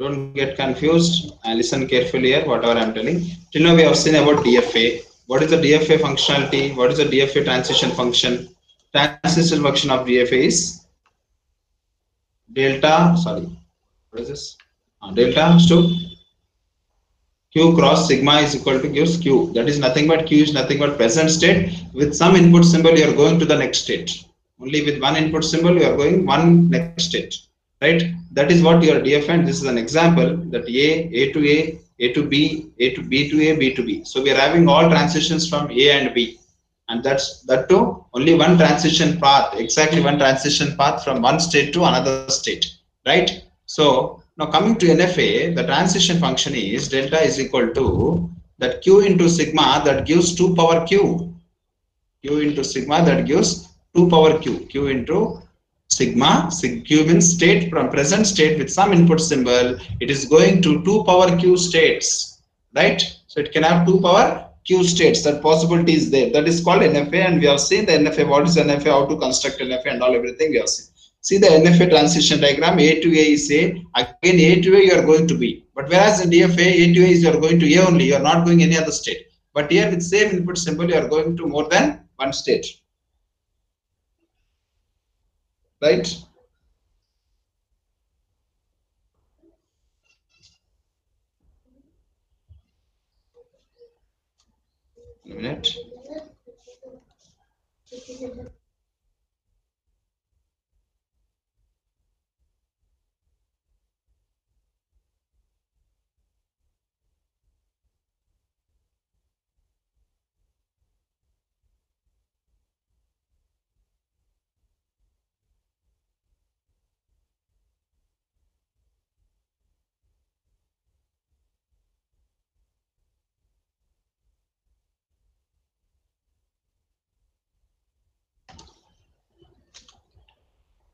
Don't get confused and listen carefully here, whatever I'm telling. Till now we have seen about DFA. What is the DFA functionality? What is the DFA transition function? Transition function of DFA is delta, sorry, what is this? Delta to Q cross sigma is equal to gives Q. That is nothing but Q is nothing but present state. With some input symbol, you are going to the next state. Only with one input symbol, you are going one next state. Right? That is what your DFA, and this is an example that A to A to B, A to B to A, B to B. So we are having all transitions from A and B. And that too, only one transition path, exactly one transition path from one state to another state. Right? So now coming to NFA, the transition function is delta is equal to that Q into sigma that gives 2 power Q. Q into sigma that gives 2 power Q. Q into sigma, Q means state from present state with some input symbol. It is going to 2 power Q states. Right? So it can have 2 power Q states. That possibility is there. That is called NFA, and we have seen the NFA. What is NFA? How to construct NFA and all everything we have seen. See the NFA transition diagram. A to A is A. Again, A to A you are going to B. But whereas in DFA, A to A is you are going to A only. You are not going any other state. But here with same input symbol, you are going to more than one state. Right? A minute.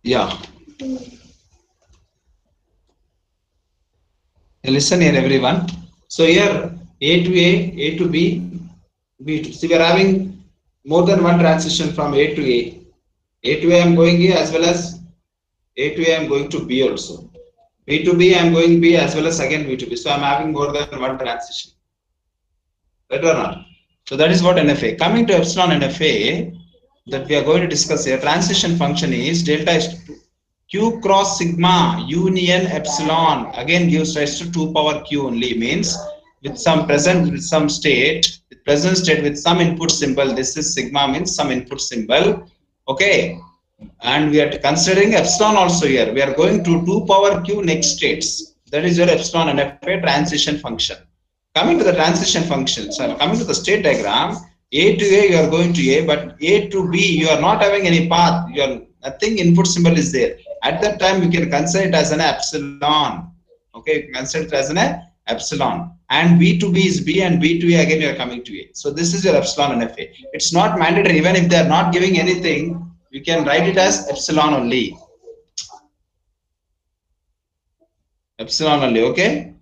Yeah. Listen here, everyone. So here A to A to B, B to see we are having more than one transition from A to A. A to A I am going A as well as A to A I am going to B also. B to B I am going B as well as again B to B. So I am having more than one transition. Right or not? So that is what NFA. Coming to epsilon NFA that we are going to discuss here, transition function is delta is Q cross sigma union epsilon again gives rise to 2 power Q only, means with some present with some state with present state with some input symbol. This is sigma means some input symbol. Okay, and we are considering epsilon also here. We are going to 2 power Q next states. That is your epsilon NFA transition function. Coming to the transition function, so coming to the state diagram, A to A you are going to A, but A to B you are not having any path. You are nothing input symbol is there. At that time, you can consider it as an epsilon. Okay, consider it as an epsilon. And B to B is B, and B to A again you are coming to A. So this is your epsilon NFA. It's not mandatory. Even if they are not giving anything, you can write it as epsilon only. Epsilon only. Okay.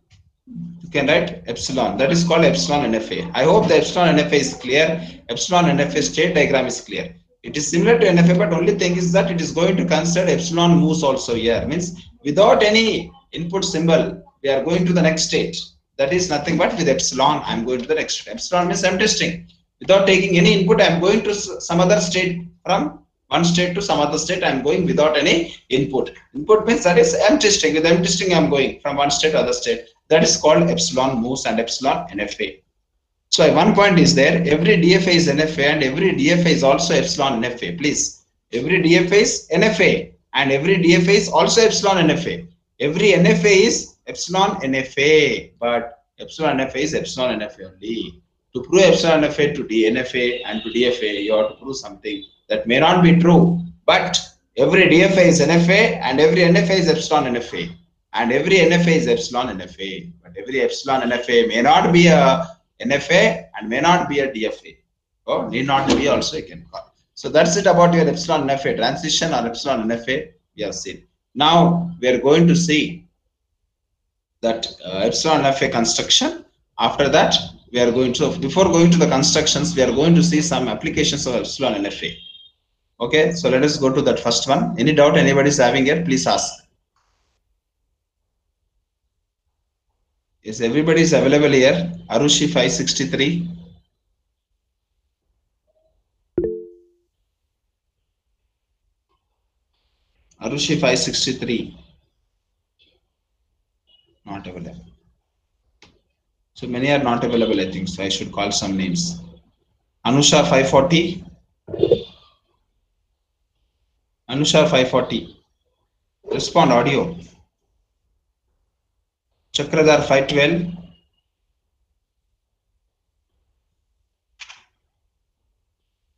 You can write epsilon. That is called epsilon NFA. I hope the epsilon NFA is clear. Epsilon NFA state diagram is clear. It is similar to NFA, but only thing is that it is going to consider epsilon moves also here. Means without any input symbol, we are going to the next state. That is nothing but with epsilon, I am going to the next state. Epsilon means empty string. Without taking any input, I am going to some other state. From one state to some other state, I am going without any input. Input means that is empty string. With empty string, I am going from one state to other state. That is called epsilon moves and epsilon NFA. So one point is there, every DFA is NFA and every DFA is also epsilon NFA. Please, every DFA is NFA and every DFA is also epsilon NFA. Every NFA is epsilon NFA, but epsilon NFA is epsilon NFA only. To prove epsilon NFA to NFA and to DFA, you have to prove something that may not be true. But every DFA is NFA and every NFA is epsilon NFA. And every NFA is epsilon NFA. But every epsilon NFA may not be a NFA and may not be a DFA. Or need not be also you can call. So that's it about your epsilon NFA transition or epsilon NFA we have seen. Now we are going to see that epsilon NFA construction. After that we are going to, before going to the constructions, we are going to see some applications of epsilon NFA. Okay, so let us go to that first one. Any doubt anybody is having here, please ask. Is everybody is available here? Arushi 563. Arushi 563. Not available. So many are not available, I think. So I should call some names. Anusha 540. Anusha 540. Respond audio. Chakradhar 512.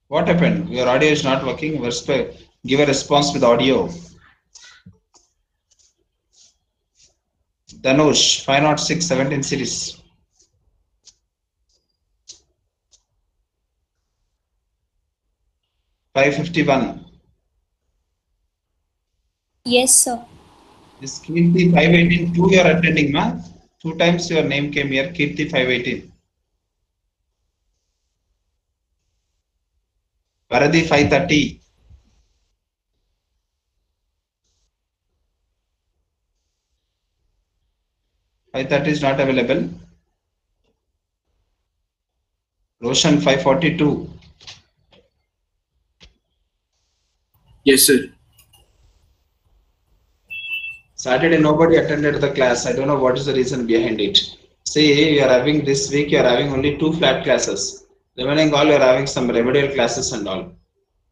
What happened? Your audio is not working. Give a response with audio. Dhanush 506 17 series. $551. Yes, sir. This Kirti 518 2 you are attending, ma? 2 times your name came here. Kirti 518. Varadhi 530. $530 is not available. Roshan 542. Yes, sir. Saturday nobody attended the class. I don't know what is the reason behind it. See, you are having this week, you are having only 2 flat classes. Remaining all you are having some remedial classes and all.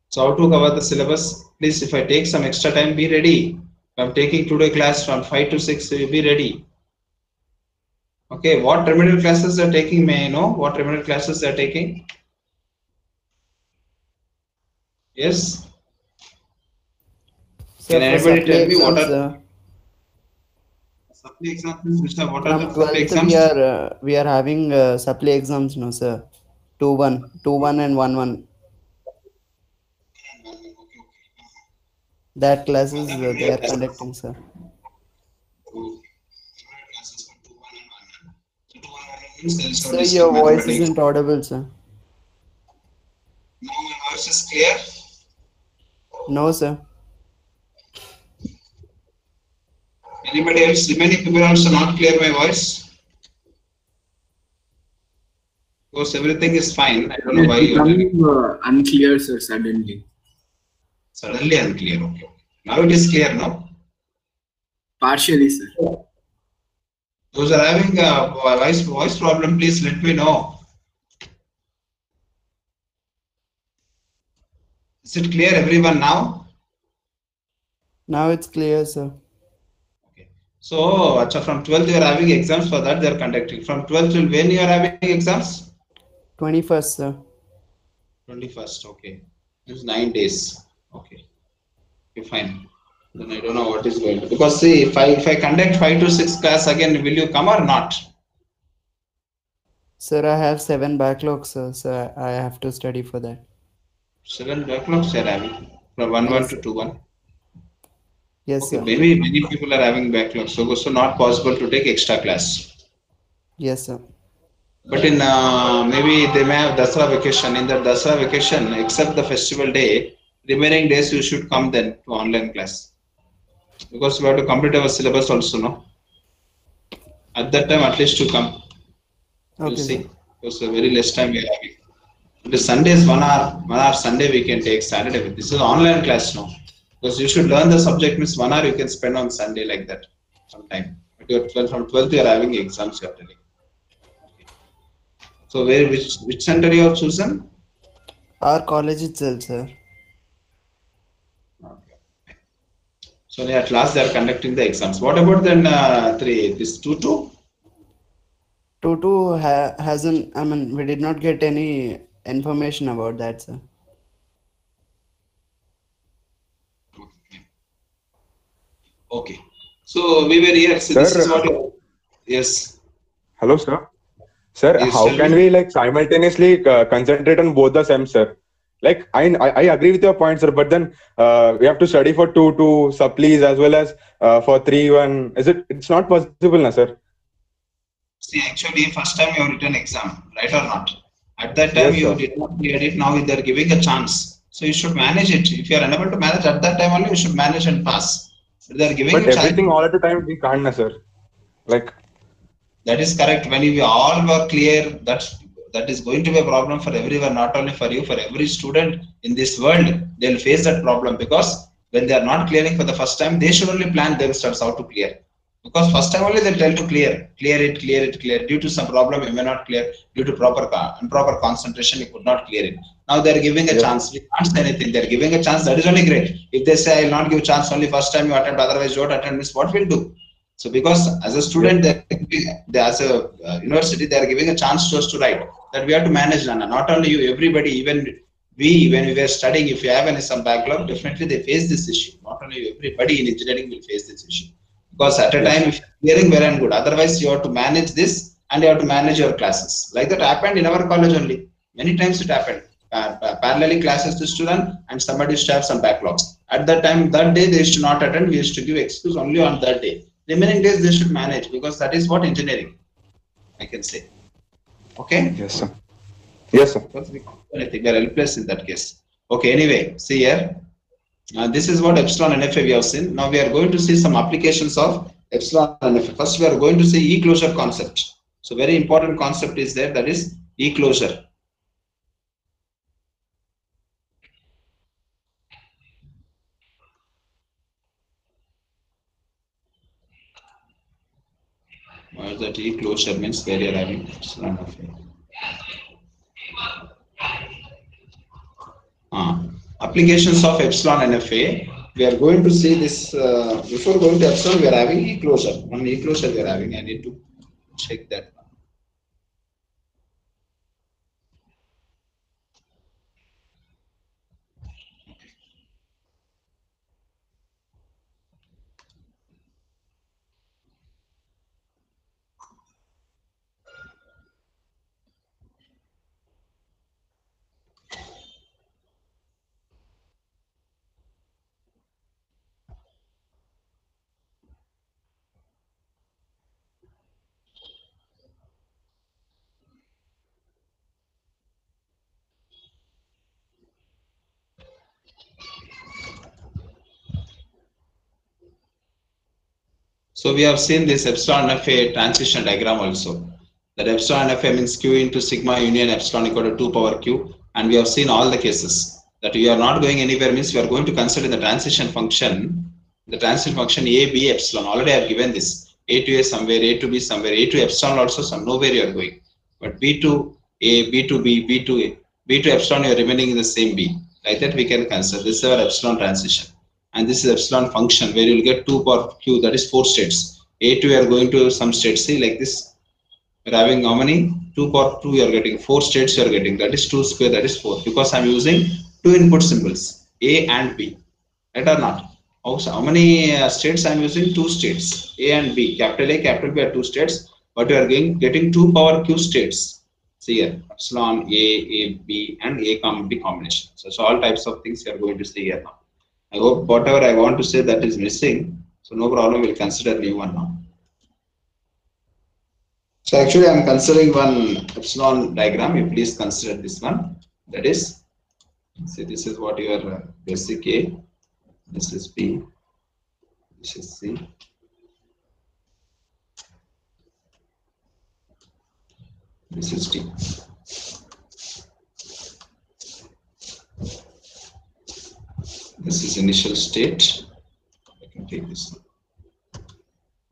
So how to cover the syllabus? Please, if I take some extra time, be ready. If I'm taking today class from 5 to 6, so you be ready. Okay, what remedial classes are taking? May I know what remedial classes they are taking? Yes. Sir, Can anybody supply tell me what exams, are supply exams? Mr. What are from the supply 12th exams? we are having supply exams, no sir. 2-1, 2-1 and 1-1. That classes they are conducting, sir. Sir, your voice isn't audible, sir. Now my voice is clear. No, sir. Anybody else? Remaining people also not clear my voice. Of course, everything is fine. I don't know why you are Unclear, sir, suddenly. suddenly unclear. Okay. Now it is clear, no? Partially, sir. Those are having a voice problem, please let me know. Is it clear, everyone, now? Now it's clear, sir. Okay. So, from 12th you are having exams for that they are conducting. From 12th till when you are having exams? 21st, sir. 21st, okay. It's 9 days. Okay. Okay, fine. Then I don't know what is going to, because see, if I conduct 5 to 6 class again, will you come or not? Sir, I have 7 backlogs, sir. So I have to study for that. 7 backlogs you are having from 1-1 Yes, to sir. 2-1. Yes, Okay, sir. many people are having backlogs, so not possible to take extra class. Yes, sir. But in maybe they may have Dasara vacation. In the Dasara vacation, except the festival day, remaining days you should come then to online class, because we have to complete our syllabus also, no? At that time, at least to come. Okay, You see, sir. because very less time we are having. The Sunday is 1 hour Sunday we can take. Saturday, this is online class now. Because you should learn the subject, means 1 hour you can spend on Sunday like that sometime. But you're 12, from 12th you are having exams, you are telling. So which center you have chosen? Our college itself, sir. Okay. So at last they are conducting the exams. What about then this 2-2? 2-2 hasn't, I mean, we did not get any information about that, sir. Okay. So we were here. So this is what. Yes. Hello, sir. Sir, Yes, how tell can me. we like simultaneously concentrate on both the SEMs, sir? Like I agree with your point, sir, but then we have to study for 2-2 supplies as well as for 3-1. It's not possible, na, sir? See, actually, first time you have written exam, right or not? At that time Yes, you sir. did not clear it. Now they are giving a chance. So you should manage it. If you are unable to manage at that time only, you should manage and pass. But they are giving But you chance. everything all at a time we can't, na, sir. Like That is correct. When we all were clear, that is going to be a problem for everyone, not only for you, for every student in this world. They'll face that problem because when they are not clearing for the first time, they should only plan themselves how to clear. Because first time only they'll tell to clear it. Due to some problem, you may not clear. Due to improper concentration, you could not clear it. Now they're giving a chance. We can't say anything. They're giving a chance. That is only great. If they say, I'll not give chance only first time you attempt, otherwise you don't attempt, means what we'll do? So because as a student, as a university, they are giving a chance to us to write. That we have to manage, Nana. Not only you, everybody, even we, when we were studying, if you have any some backlog, definitely they face this issue. Not only you, everybody in engineering will face this issue. Because at a time, if you're clearing well and good, otherwise you have to manage this and you have to manage your classes. Like that happened in our college only. Many times it happened. Parallelly classes used to run and somebody used to have some backlogs. At that time, that day they used to not attend. We used to give excuse only on that day. Remaining days they should manage because that is what engineering, I can say. Okay? Yes, sir. Yes, sir. Because we are helpless in that case. Okay, anyway, see here. This is what epsilon NFA we have seen. Now we are going to see some applications of epsilon NFA. First, we are going to see E-closure concept. So very important concept is there, that is E-closure. What is that? E-closure means where you are having epsilon NFA. Applications of epsilon NFA. We are going to see this before going to epsilon. We are having E-closure. One E-closure we are having. I need to check that. So we have seen this epsilon NFA transition diagram also. That epsilon NFA means Q into sigma union epsilon equal to 2 power Q. And we have seen all the cases. That we are not going anywhere means we are going to consider the transition function. The transition function A, B, epsilon. Already I have given this. A to A somewhere, A to B somewhere, A to epsilon also some nowhere you are going. But B to A, B to B, B to A, B to epsilon you are remaining in the same B. Like that we can consider. This is our epsilon transition. And this is epsilon function where you will get 2 power Q, that is 4 states. A to we are going to some state C like this. We are having how many? 2 power 2 you are getting, 4 states you are getting, that is 2 square, that is 4. Because I am using 2 input symbols, A and B. Right or not? Also, how many states I am using? 2 states, A and B. Capital A, capital B are 2 states, but you are getting 2 power Q states. See here, epsilon A, B, and A, B combination. So all types of things you are going to see here now. I hope whatever I want to say that is missing. So no problem, we'll consider new one now. So actually I'm considering one epsilon diagram. You please consider this one. That is, see, this is what your basic A, this is B, this is C. This is D. This is initial state. I can take this one.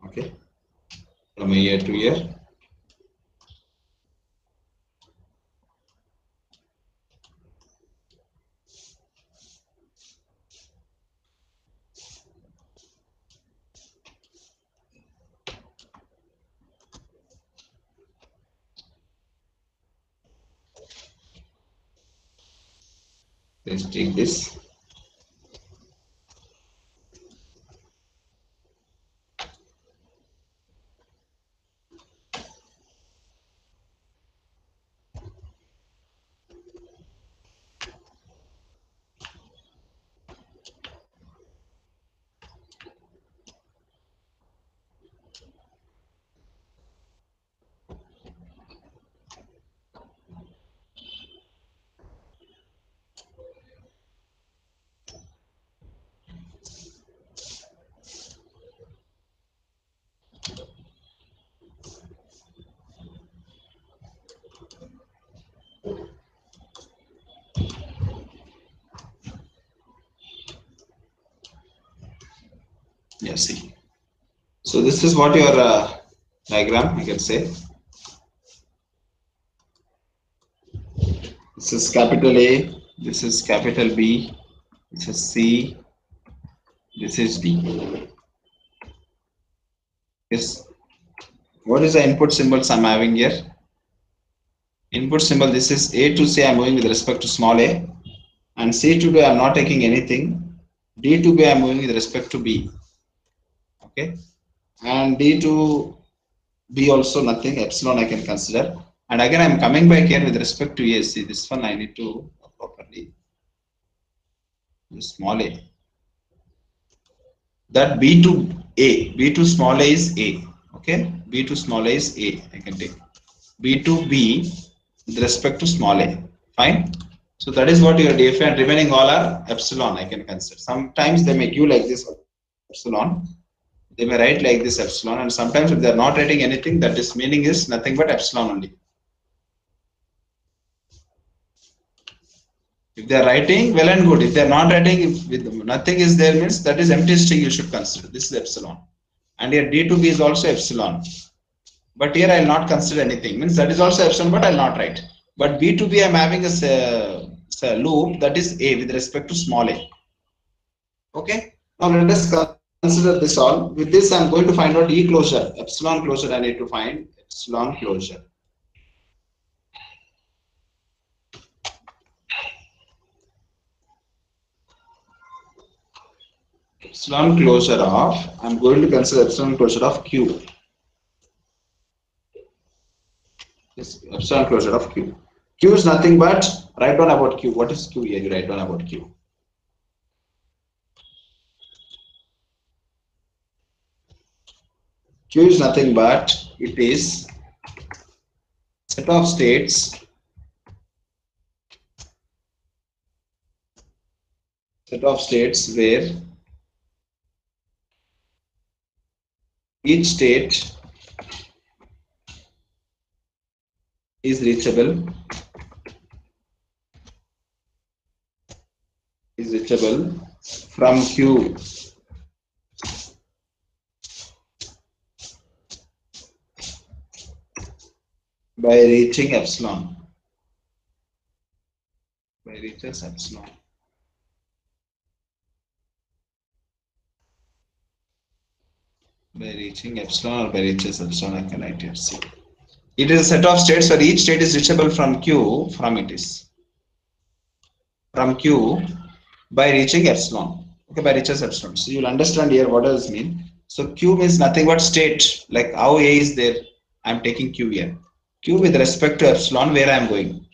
Okay. From a year to year. Let's take this. here. See. So this is what your diagram, I can say. This is capital A, this is capital B, this is C, this is D. Yes. What is the input symbols I'm having here? Input symbol, this is A to C, I'm moving with respect to small a, and C to D, I'm not taking anything. D to B, I'm moving with respect to B. Okay. And D to B also nothing, epsilon I can consider. And again, I'm coming back here with respect to A. See, this one I need to properly. This small a. That B to A. B to small a is A. Okay. B to small a is A. I can take. B to B with respect to small a. Fine. So that is what your DFA, and remaining all are epsilon I can consider. Sometimes they may give like this epsilon. They may write like this epsilon, and sometimes if they are not writing anything, that is meaning is nothing but epsilon only. If they are writing, well and good. If they are not writing, if with nothing is there, means that is empty string you should consider. This is epsilon. And here D to B is also epsilon. But here I will not consider anything. Means that is also epsilon, but I will not write. But B to B I am having a loop that is A with respect to small a. Okay. Now let us consider this all. With this I am going to find out E closure. Epsilon closure I need to find. Epsilon closure. Epsilon closure of, I'm going to consider epsilon closure of Q. Yes, epsilon closure of Q. Q is nothing but, write down about Q. What is Q here? You write down about Q. Q is nothing but, it is set of states where each state is reachable from Q by reaching epsilon. By reaches epsilon. By reaching epsilon or by reaches epsilon, I can write here. See. It is a set of states where each state is reachable from Q, from Q by reaching epsilon. Okay, by reaches epsilon. So you will understand here what does this mean. So Q means nothing but state, like how A is there, I am taking Q here. Q with respect to epsilon, where I am going.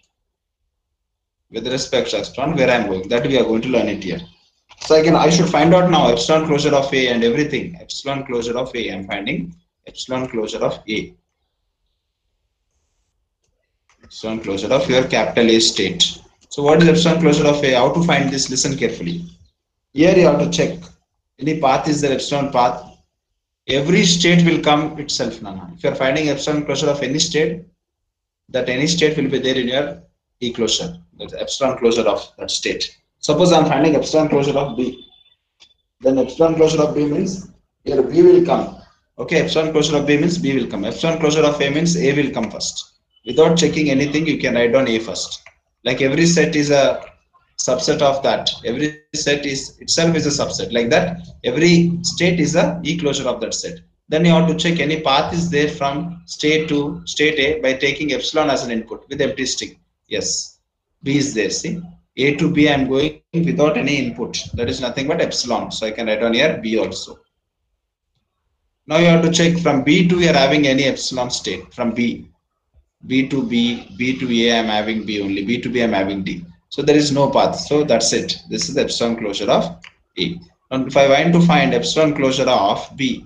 With respect to epsilon, where I am going. That we are going to learn it here. So again, I should find out now epsilon closure of A and everything. Epsilon closure of A, I am finding epsilon closure of A. Epsilon closure of your capital A state. So what is epsilon closure of A? How to find this? Listen carefully. Here you have to check. Any path is there, epsilon path. Every state will come itself. If you are finding epsilon closure of any state, that any state will be there in your E closure. That's epsilon closure of that state. Suppose I am finding epsilon closure of B. Then epsilon closure of B means here B will come. Okay, epsilon closure of B means B will come. Epsilon closure of A means A will come first. Without checking anything, you can write down A first. Like every set is a subset of that. Every set is itself is a subset. Like that, every state is a E closure of that set. Then you have to check any path is there from state to state A by taking epsilon as an input with empty string. Yes, B is there. See, A to B I am going without any input. That is nothing but epsilon. So I can write down here B also. Now you have to check from B to we are having any epsilon state from B. B to B, B to A I am having B only. B to B I am having D. So there is no path. So that's it. This is the epsilon closure of A. And if I want to find epsilon closure of B,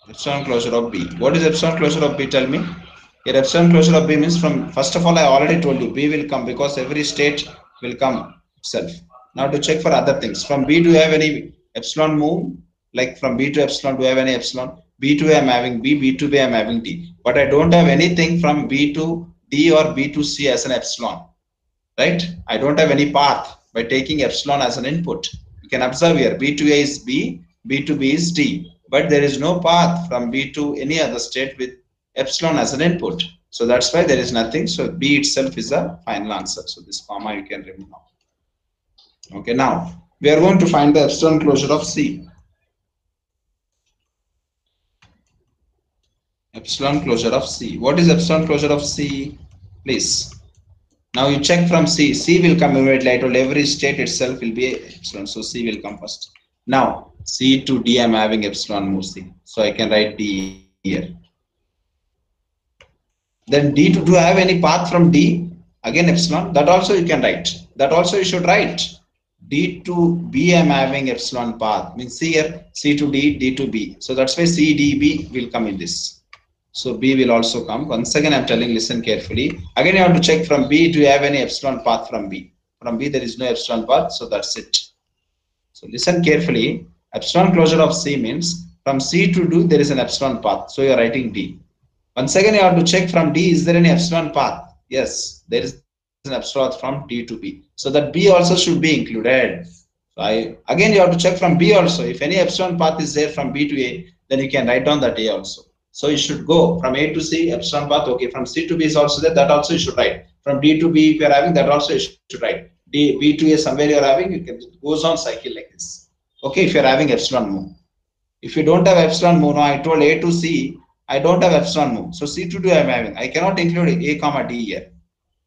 epsilon closure of B. What is epsilon closure of B? Tell me. Here epsilon closure of B means from, first of all, I already told you B will come because every state will come itself. Now to check for other things. From B do you have any epsilon move? Like from B to epsilon, do you have any epsilon? B to A I am having B, B to B I am having D. But I don't have anything from B to D or B to C as an epsilon. right? I don't have any path by taking epsilon as an input. You can observe here, B to A is B, B to B is D, but there is no path from B to any other state with epsilon as an input. So that's why there is nothing. So B itself is a final answer. So this comma you can remove now. Okay, now we are going to find the epsilon closure of C. Epsilon closure of C. What is epsilon closure of C? Please. Now you check from C. C will come immediately. I told every state itself will be epsilon. So C will come first. Now C to D, I'm having epsilon move C. So I can write D here. Then D to, do I have any path from D? Again epsilon. That also you can write. That also you should write. D to B, I'm having epsilon path. Means C here, C to D, D to B. So that's why C, D, B will come in this. So B will also come. Once again, I'm telling, listen carefully. Again, you have to check from B, do you have any epsilon path from B? From B, there is no epsilon path, so that's it. So listen carefully. Epsilon closure of C means from C to D, there is an epsilon path. So you're writing D. Once again, you have to check from D, is there any epsilon path? Yes, there is an epsilon from D to B. So that B also should be included. So again, you have to check from B also. If any epsilon path is there from B to A, then you can write down that A also. So you should go from A to C, epsilon path, okay. From C to B is also there, that also you should write. From D to B, if you are having, that also you should write. B to A, somewhere you are having, you can, it goes on cycle like this. Okay, if you are having epsilon move. If you don't have epsilon move, now I told A to C, I don't have epsilon move. So C to D I am having. I cannot include A comma D here.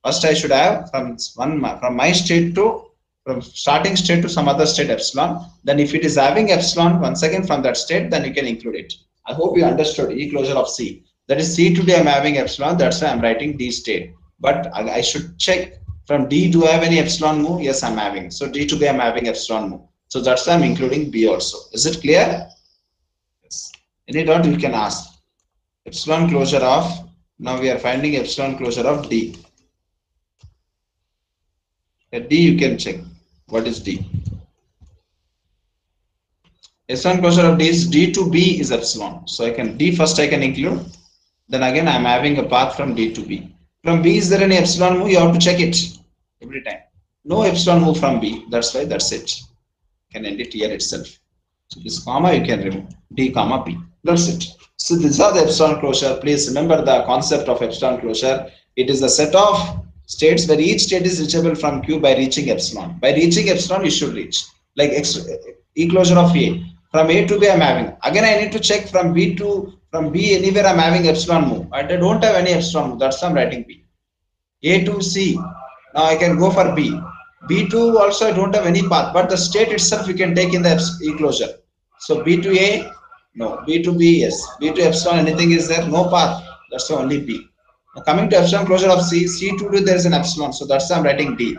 First I should have from my state to, from starting state to some other state epsilon. Then if it is having epsilon, once again from that state, then you can include it. I hope you understood E closure of C. That is C to D I am having epsilon. That's why I'm writing D state. But I should check from D, do I have any epsilon move? Yes, I'm having. So D to B I'm having epsilon move. So that's why I'm including B also. Is it clear? Yes. Any doubt you can ask. Epsilon closure of, now we are finding epsilon closure of D. At D you can check. What is D? Epsilon closure of D is D to B is epsilon. So I can, D first I can include. Then again I'm having a path from D to B. From B, is there any epsilon move? You have to check it every time. No epsilon move from B. That's why that's it. You can end it here itself. So this comma you can remove. D comma B. That's it. So these are the epsilon closure. Please remember the concept of epsilon closure. It is a set of states where each state is reachable from Q by reaching epsilon. By reaching epsilon, you should reach. Like E closure of A. From A to B, I'm having. Again, I need to check from B anywhere I'm having epsilon move. I don't have any epsilon move. That's why I'm writing B. A to C. Now I can go for B. B2 also I don't have any path, but the state itself you can take in the E closure. So B to A, no. B to B, yes. B to epsilon, anything is there? No path. That's only B. Now coming to epsilon closure of C, C to D there is an epsilon. So that's why I'm writing D.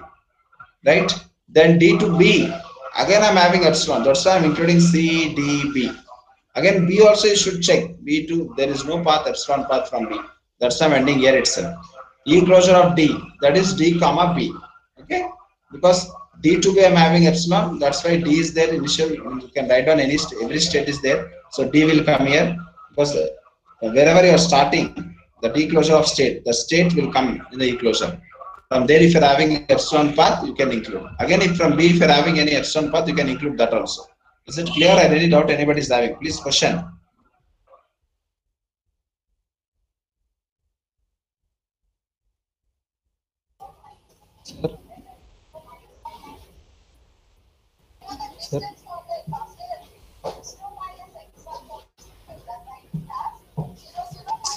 Right? Then D to B. Again I'm having epsilon. That's why I'm including C, D, B. Again B also you should check. B2, there is no path, epsilon path from B. That's why I'm ending here itself. E closure of D, that is D comma B. Okay? Because D to B I'm having epsilon, that's why D is there initial. You can write down every state is there. So D will come here because wherever you are starting, the D closure of state, the state will come in the E closure. From there, if you're having epsilon path, you can include. Again, if from B, if you're having any epsilon path, you can include that also. Is it clear? I really doubt anybody is having. Please question. Sir.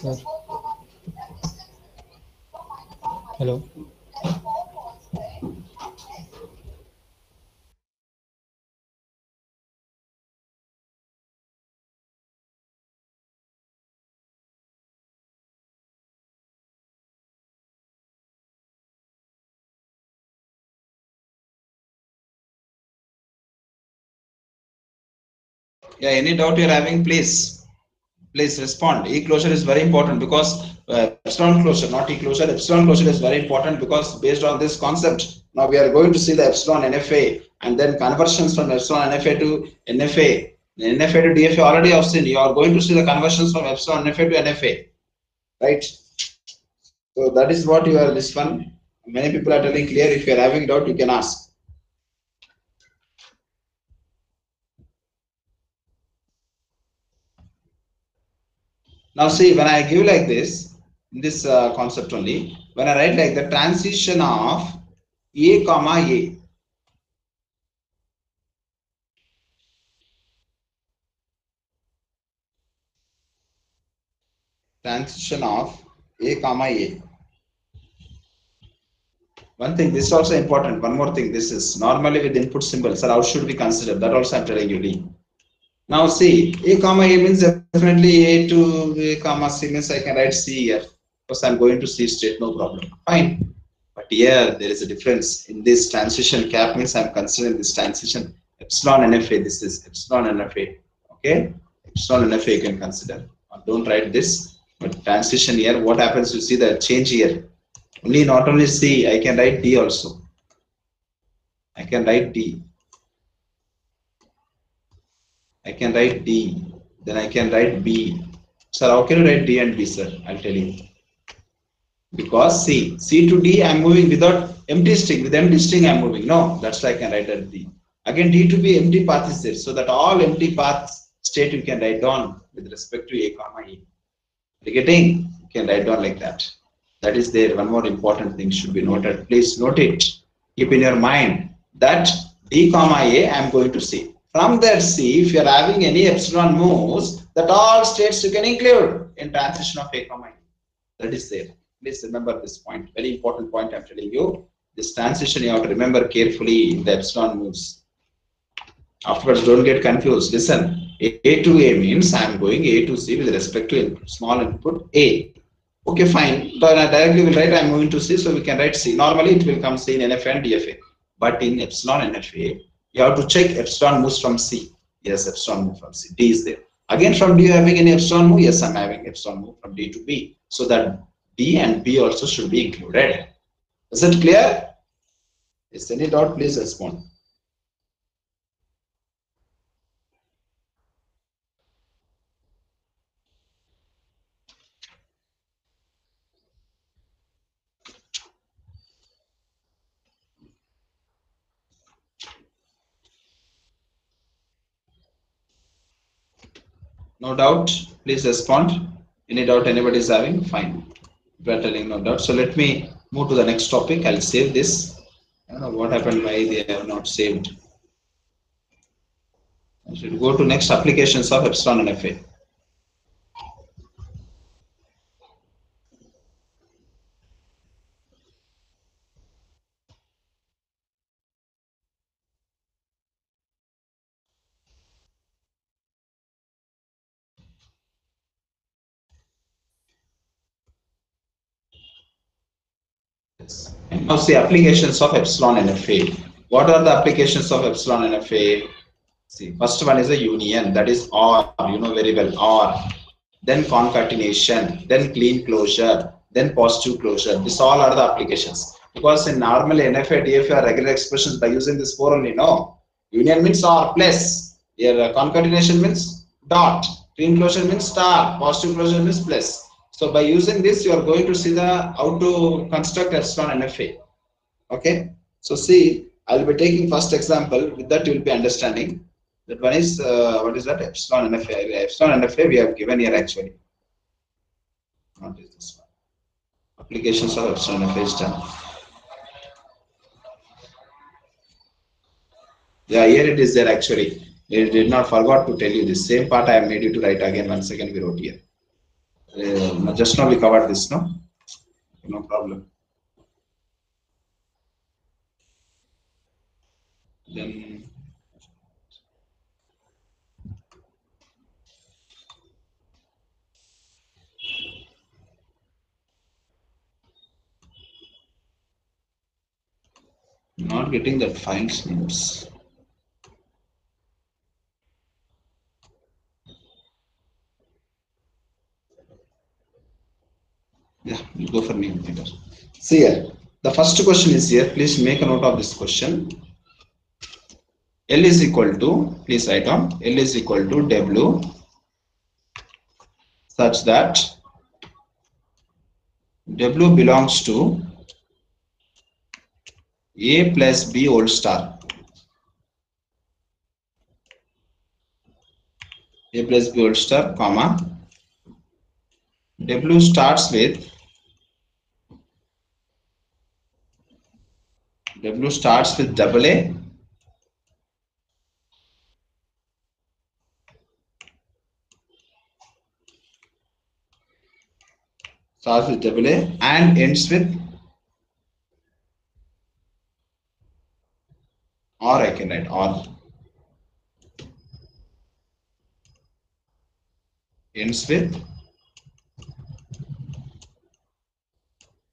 Sir. Hello. Yeah, any doubt you're having, please respond. E closure is very important because epsilon closure, not E closure. Epsilon closure is very important because based on this concept, now we are going to see the epsilon NFA and then conversions from epsilon NFA to NFA. NFA to DFA already have seen. You are going to see the conversions from epsilon NFA to NFA, right? So that is what you are this one. Many people are telling clear. If you are having doubt, you can ask. Now see, when I give like this, in this concept only, when I write like the transition of A comma A. Transition of A comma A. One thing, this is also important. One more thing, this is normally with input symbols. Sir, how should we consider? That also I'm telling you, Lee. Now see, A comma A means definitely A to A comma C means I can write C here. Because I'm going to C state, no problem. Fine. But here there is a difference. In this transition cap means I'm considering this transition epsilon NFA. This is epsilon NFA. Okay? Epsilon NFA you can consider. Don't write this. But transition here, what happens? You see the change here. Only not only C, I can write D also. I can write D. I can write D. Then I can write B. Sir, how can you write D and B, sir? I'll tell you. Because C to D, I'm moving without empty string. With empty string, I'm moving. No, that's why I can write that D. Again, D to B, empty path is there. So that all empty paths state you can write down with respect to A comma E. Are you getting? You can write down like that. That is there. One more important thing should be noted. Please note it. Keep in your mind that D comma A, I'm going to C. From that C, if you are having any epsilon moves, that all states you can include in transition of A comma E. That is there. Please remember this point. Very important point I'm telling you. This transition you have to remember carefully the epsilon moves. Afterwards, don't get confused. Listen, A to A means I'm going A to C with respect to input, small input A. Okay, fine. But I directly will write I'm moving to C, so we can write C. Normally, it will come C in NFA and DFA. But in epsilon NFA, you have to check epsilon moves from C. Yes, epsilon move from C. D is there. Again, from D, you having any epsilon move? Yes, I'm having epsilon move from D to B. So that D and B also should be included. Is it clear? Is any doubt? Please respond. No doubt, please respond. Any doubt anybody is having? Fine. We are telling no doubt. So let me move to the next topic. I'll save this. I don't know what happened, why they have not saved. I should go to next applications of epsilon NFA. Now see applications of epsilon NFA. What are the applications of epsilon NFA? See, first one is a union, that is OR, you know very well, OR. Then concatenation, then clean closure, then positive closure. These all are the applications. Because in normally NFA, DFA are regular expressions by using this 4 only, no. Union means OR plus. Here concatenation means dot. Clean closure means star. Positive closure means plus. So by using this, you are going to see the how to construct epsilon NFA. Okay. So see, I will be taking first example. With that, you will be understanding. That one is what is that? Epsilon NFA. Epsilon NFA we have given here actually. What is this one? Applications of epsilon NFA is done. Yeah, here it is there actually. I did not forgot to tell you this. Same part I have made you to write again. 1 second we wrote here. Just now we covered this, no? No problem. Then not getting that files names. Yeah, you go for me. See here, the first question is here. Please make a note of this question. L is equal to, please write down, L is equal to W such that W belongs to A plus B whole star. A plus B whole star, comma. W starts with double A and ends with, or I can write or, ends with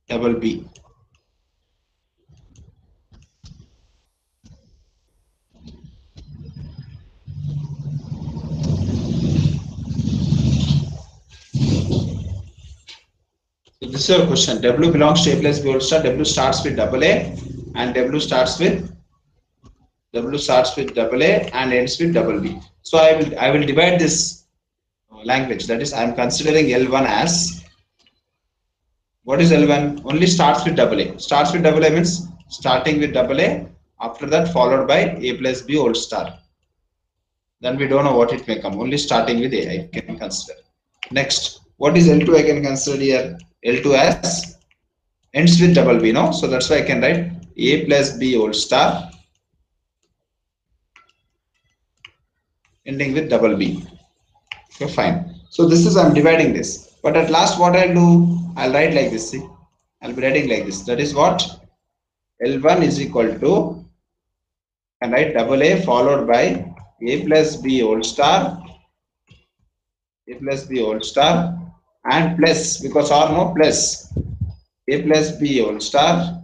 double B. So this is your question. W belongs to A plus B whole star. W starts with double A and W starts with double A and ends with double B. So I will divide this language. That is, I am considering L1 as, what is L1? Only starts with double A. Starts with double A means starting with double A. After that followed by A plus B whole star. Then we don't know what it may come. Only starting with A I can consider. Next, what is L2 I can consider here? L2 as ends with double B, no? So that's why I can write A plus B whole star ending with double B. Okay, fine. So this is, I'm dividing this. But at last what I'll do, I'll write like this. See, I'll be writing like this. That is what L1 is equal to, and write double A followed by A plus B whole star, A plus B whole star, and plus, because or no, plus A plus B whole star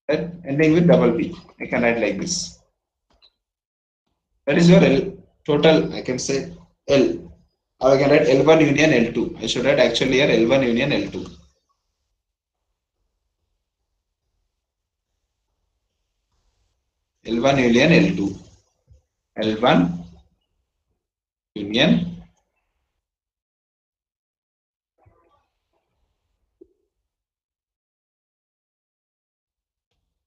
ending with double B. I can write like this. That is your L total, I can say L. Or I can write L1 union L2. I should write actually here L1 union L2. L1 union L2. L1 union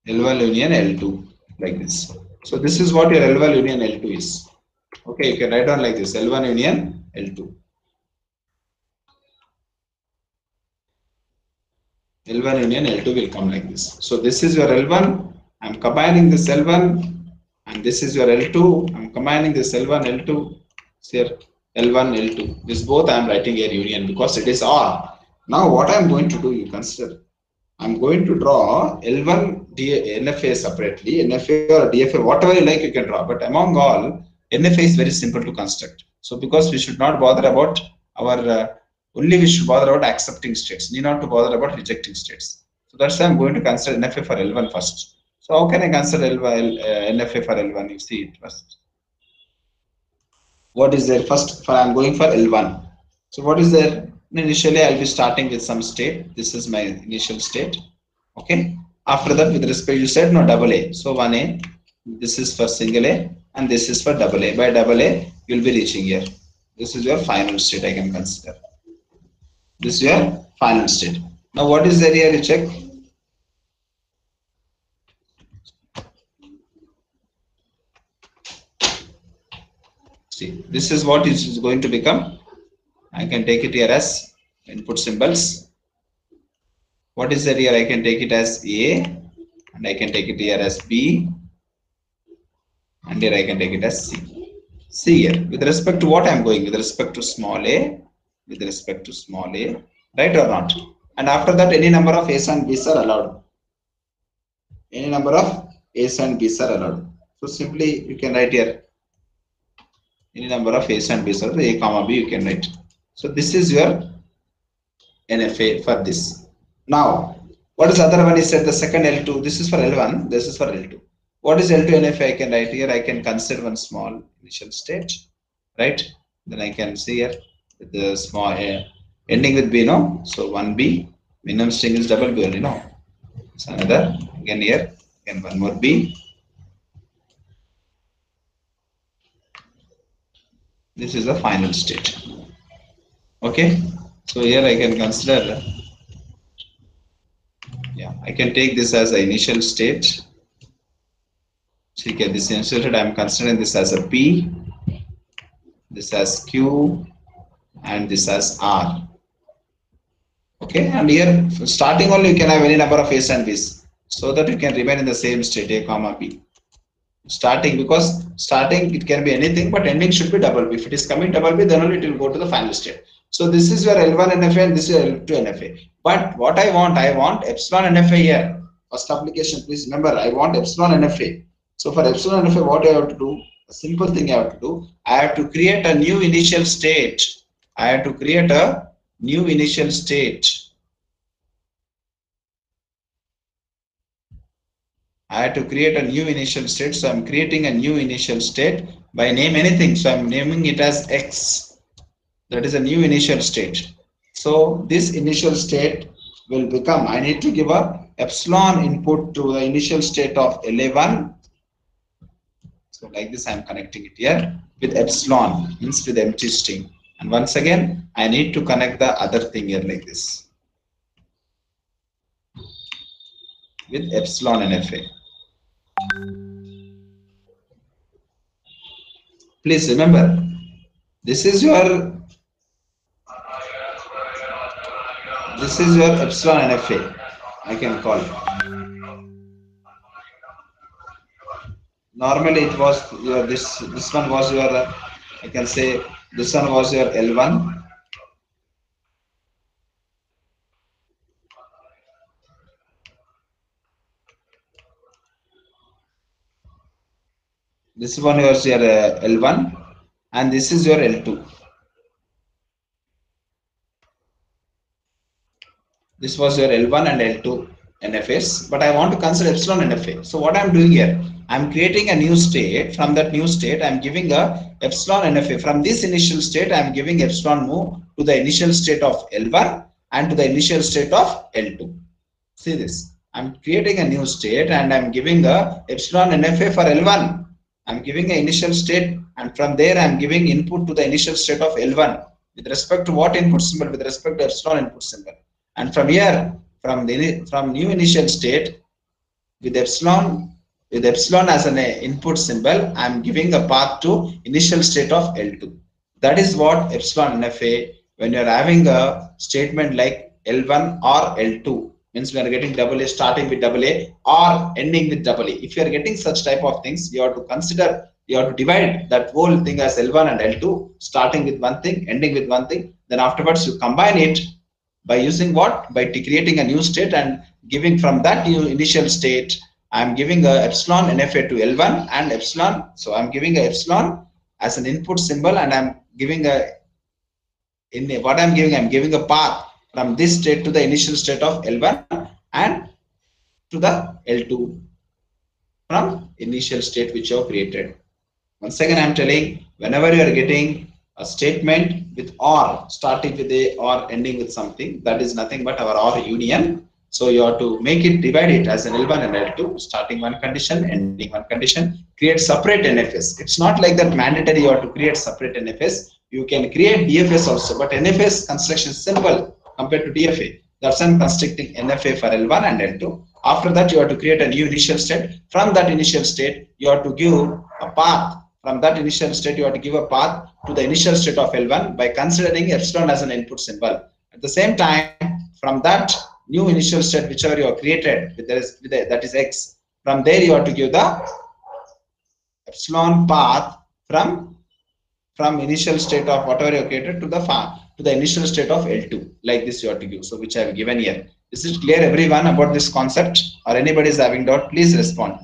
L1 union L2, like this. So this is what your L1 union L2 is. Okay, you can write down like this, L1 union L2. L1 union L2 will come like this. So this is your L1. I'm combining this L1, and this is your L2. I'm combining this L1, L2. Here L1, L2. This both I'm writing here union because it is OR. Now what I'm going to do, you consider. I'm going to draw L1 NFA separately, NFA or DFA, whatever you like you can draw. But among all, NFA is very simple to construct. So because we should not bother about our, only we should bother about accepting states, need not to bother about rejecting states. So that's why I'm going to consider NFA for L1 first. So how can I consider NFA for L1? You see it first. What is there first? I'm going for L1. So what is there? Initially, I'll be starting with some state. This is my initial state. Okay. After that, with respect, you said no double A. So 1A, this is for single A, and this is for double A. By double A, you'll be reaching here. This is your final state I can consider. This is your final state. Now, what is there here? You check. See, this is what is going to become. I can take it here as input symbols. What is there here? I can take it as A, and I can take it here as B, and here I can take it as C. See here, with respect to what I am going, with respect to small a, with respect to small a, right or not? And after that, any number of A's and B's are allowed. Any number of A's and B's are allowed. So simply you can write here any number of A's and B's, or A comma B you can write. So this is your NFA for this. Now, what is the other one? Is said the second L2. This is for L1. This is for L2. What is L2 NFA? I can write here. I can consider one small initial state, right? Then I can see here with the small ending with B, no? So 1B. Minimum string is double B only, no? So another again here. Again one more B. This is the final state. Okay. So here I can consider. Yeah, I can take this as the initial state. Okay, this initial state, I am considering this as a P, this as Q, and this as R. Okay, and here starting only you can have any number of A's and B's so that you can remain in the same state, A comma B. Starting, because starting it can be anything, but ending should be double B. If it is coming double B, then only it will go to the final state. So this is your L1 NFA and this is your L2 NFA. But what I want epsilon NFA here. First application, please remember, I want epsilon NFA. So for epsilon NFA, what I have to do? A simple thing I have to do. I have to create a new initial state. I have to create a new initial state. I have to create a new initial state. So I'm creating a new initial state by name anything. So I'm naming it as X. That is a new initial state. So this initial state will become, I need to give a epsilon input to the initial state of L1. So like this, I'm connecting it here with epsilon, means with empty string. And once again, I need to connect the other thing here like this with epsilon NFA. Please remember, this is your epsilon NFA, I can call it. Normally it was your this one was your I can say this one was your L1. This one was your L1 and this is your L2. This was your L1 and L2 NFAs, but I want to consider epsilon NFA. So what I'm doing here, I'm creating a new state. From that new state, I'm giving a epsilon NFA. From this initial state, I'm giving epsilon move to the initial state of L1 and to the initial state of L2. See this, I'm creating a new state and I'm giving a epsilon NFA for L1. I'm giving an initial state and from there I'm giving input to the initial state of L1 with respect to what input symbol? With respect to epsilon input symbol. And from here, from new initial state with epsilon as an input symbol, I'm giving a path to initial state of L2. That is what epsilon NFA, when you're having a statement like L1 or L2, means we are getting AA starting with AA or ending with AA. If you are getting such type of things, you have to consider, you have to divide that whole thing as L1 and L2, starting with one thing, ending with one thing. Then afterwards you combine it by using what? By creating a new state and giving from that new initial state, I'm giving a epsilon NFA to L1 and epsilon. So I'm giving a epsilon as an input symbol and I'm giving I'm giving a path from this state to the initial state of L1 and to the L2 from initial state which you have created. Once again, I'm telling, whenever you are getting a statement with OR, starting with a or ending with something, that is nothing but our OR union. So you have to make it, divide it as an L1 and L2, starting one condition, ending one condition, create separate NFS. It's not like that mandatory you have to create separate NFS. You can create DFS also, but NFS construction is simple compared to DFA. That's why I'm constructing NFA for L1 and L2. After that, you have to create a new initial state. From that initial state, you have to give a path. From that initial state, you have to give a path to the initial state of L1 by considering epsilon as an input symbol. At the same time, from that new initial state, whichever you have created, that is X, from there you have to give the epsilon path from initial state of whatever you have created to the initial state of L2. Like this you have to give. So which I have given here. Is it clear everyone about this concept, or anybody is having doubt? Please respond.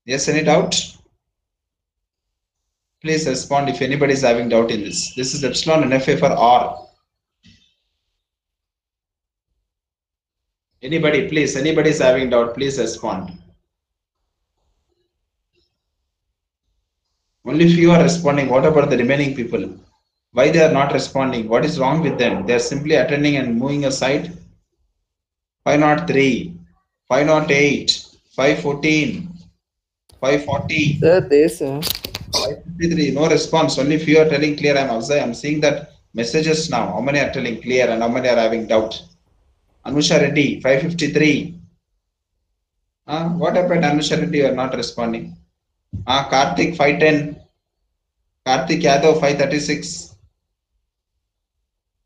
Yes, any doubt? Please respond if anybody is having doubt in this. This is epsilon NFA for OR. Anybody, please, anybody is having doubt, please respond. Only few are responding. What about the remaining people? Why they are not responding? What is wrong with them? They are simply attending and moving aside. 503, 508, 514, 540. Sir, this. 553, no response. Only few are telling clear. I'm seeing that Messages now. How many are telling clear and how many are having doubt? Anusha Reddy, 553. What happened, Anusha Reddy? You are not responding. Karthik, 510. Karthik Yadav, 536.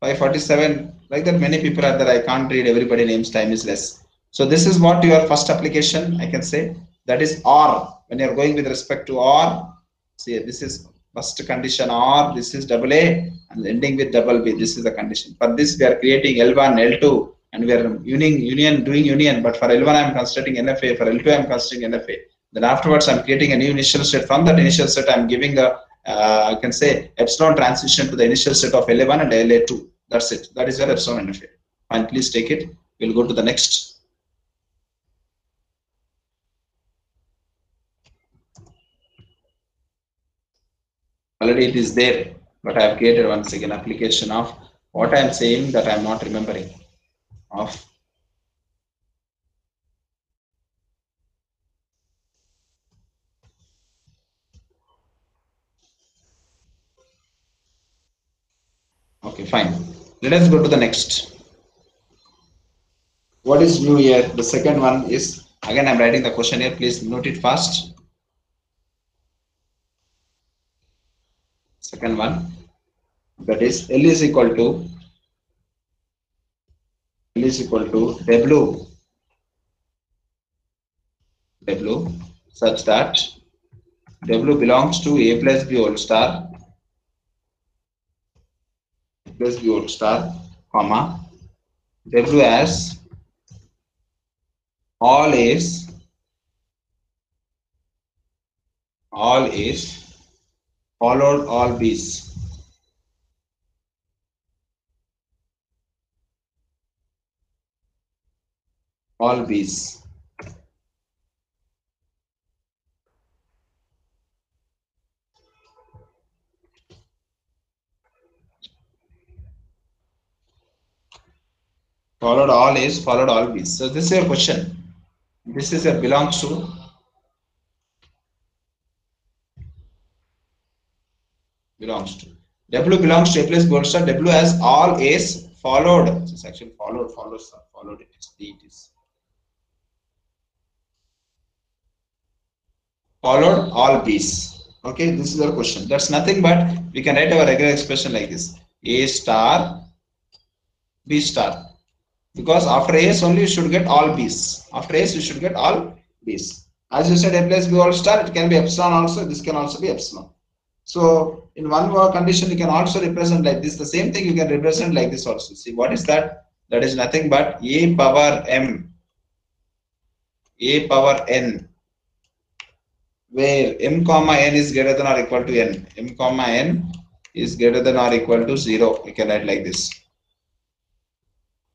547. Like that, many people are there. I can't read everybody names. Time is less. So this is what your first application, I can say. That is OR. When you are going with respect to OR, see, this is first condition OR, this is double A, and ending with double B. This is the condition. For this, we are creating L1, L2, and we are doing union. But for L1, I am constructing NFA. For L2, I am constructing NFA. Then afterwards, I am creating a new initial state. From that initial state, I am giving a, I can say, epsilon transition to the initial state of L1 and LA2. That's it. That is your epsilon NFA. Fine, please take it. We'll go to the next. Already it is there, but I have created once again application of what I am saying that I am not remembering of. Okay, fine. Let us go to the next. What is new here? The second one is, again I am writing the question here, please note it fast. Second one, that is L is equal to W such that W belongs to A plus B whole star, comma, W as all A's, followed all B's. All B's. Followed all A's, followed all B's. So this is your question. This is your belongs to. W belongs to A plus B whole star. W has all A's followed. It's actually followed it. It is. Followed all B's. Okay, this is your question. That's nothing but we can write our regular expression like this: A star, B star. Because after A's only you should get all B's. After A's you should get all B's. As you said, A plus B whole star, it can be epsilon also. This can also be epsilon. So in one more condition, you can also represent like this. The same thing you can represent like this also. See, what is that? That is nothing but A power M, A power N, where M comma N is greater than or equal to N. M comma N is greater than or equal to 0. You can write like this.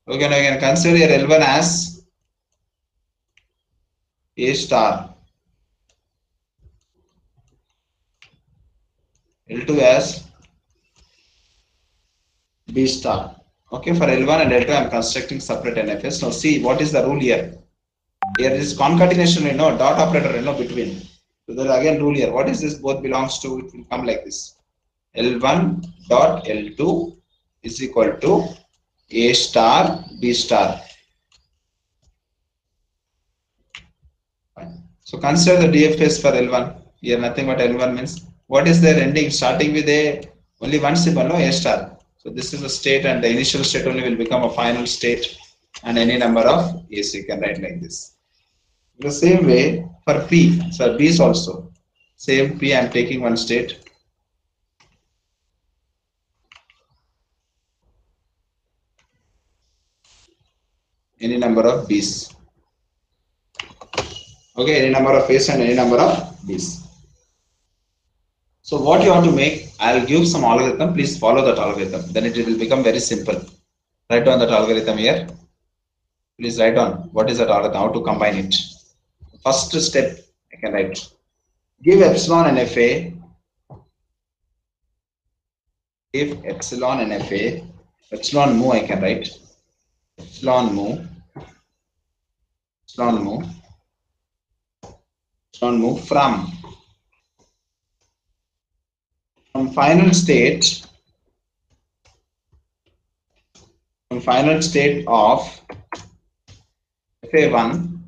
Okay, now you can consider your L1 as A star, L2 as B star. Okay, for L1 and L2 I am constructing separate NFS. Now see, what is the rule here? Here is concatenation, dot operator, between. So there again rule here. What is this? Both belongs to, it will come like this. L1 dot L2 is equal to A star B star. Fine. So consider the DFS for L1. Here nothing but L1 means what is their ending, starting with a only one symbol, no, A star. So this is a state and the initial state only will become a final state and any number of A's you can write like this. The same way for P, so B's also. Same P, I am taking one state. Any number of B's. Okay, any number of A's and any number of B's. So what you have to make, I'll give some algorithm, please follow that algorithm. Then it will become very simple. Write down that algorithm here. Please write down what is that algorithm, how to combine it. First step, I can write. Give epsilon NFA. Give epsilon NFA. Epsilon mu I can write. Epsilon mu from final state from final state of FA1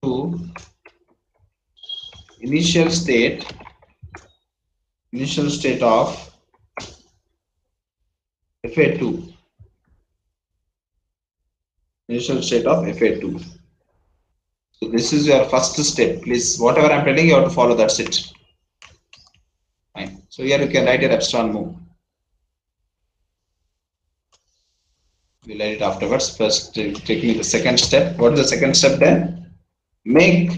to initial state of FA2. Initial state of FA2. So this is your first step. Please, whatever I'm telling you, have to follow. That's it. Fine. So here you can write your epsilon move. We'll write it afterwards. First, take me the second step. What is the second step then? Make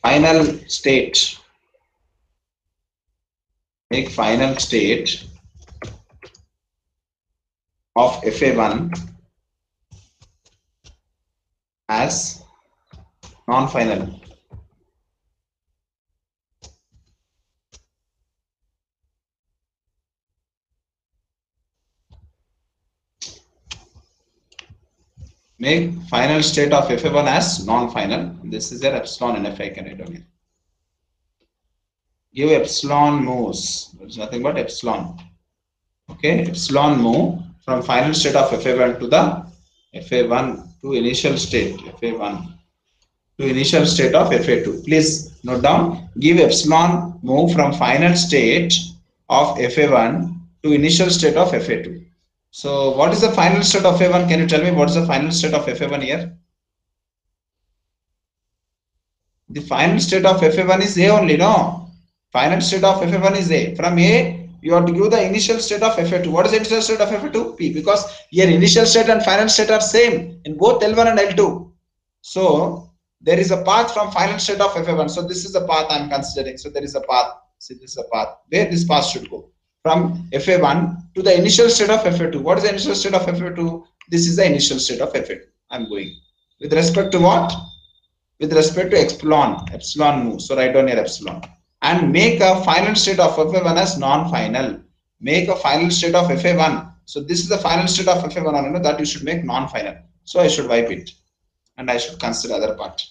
final state. Make final state of FA1 as non-final. Make final state of FA1 as non-final. This is your epsilon NF I can write down here. Give epsilon moves. There's nothing but epsilon. Okay, epsilon move from final state of FA1 to the FA1 to initial state FA1 to initial state of FA2. Please note down. Give epsilon move from final state of FA1 to initial state of FA2. So what is the final state of FA1? Can you tell me what is the final state of FA1 here? The final state of FA1 is A only, no? Final state of FA1 is A. From A, you have to give the initial state of FA2. What is the initial state of FA2? P. Because here initial state and final state are same in both L1 and L2. So there is a path from final state of FA1. So this is the path I am considering. So there is a path. See, this is a path where this path should go. From FA1 to the initial state of FA2. What is the initial state of FA2? This is the initial state of FA2. I am going. With respect to what? With respect to epsilon move. So write down here epsilon. And make a final state of FA1 as non-final. Make a final state of FA1. So this is the final state of FA1 that you should make non-final. So I should wipe it. And I should consider other part.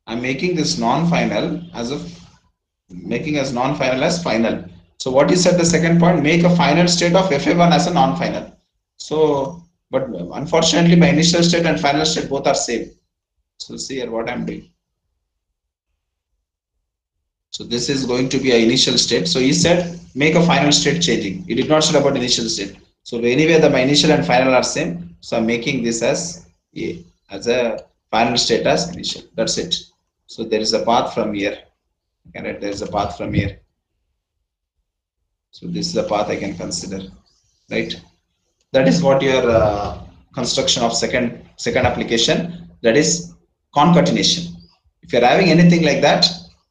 I'm making this non-final as non-final as final. So what is at the second point? Make a final state of FA1 as a non-final. So, but unfortunately my initial state and final state both are same. So see here what I'm doing. So this is going to be an initial state. So he said make a final state changing. He did not say about initial state. So anyway, my initial and final are same. So I'm making this as a final state as initial. That's it. So there is a path from here. There is a path from here. So this is the path I can consider, right? That is what your construction of second application, that is concatenation. If you're having anything like that,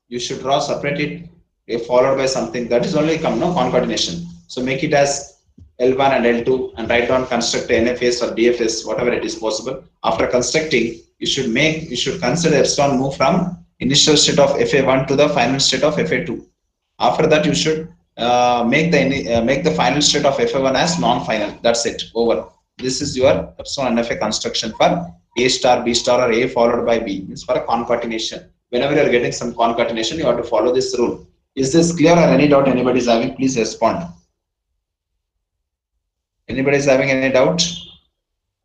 you should draw separate it followed by something that is only concatenation. So make it as L1 and L2 and write down construct NFS or DFS, whatever it is possible. After constructing, you should consider epsilon move from initial state of FA1 to the final state of FA2. After that, you should make the final state of FA1 as non-final. That's it. Over. This is your epsilon NFA construction for A star, B star, or A followed by B. It's for a concatenation. Whenever you are getting some concatenation, you have to follow this rule. Is this clear or any doubt anybody is having? Please respond. Anybody is having any doubt?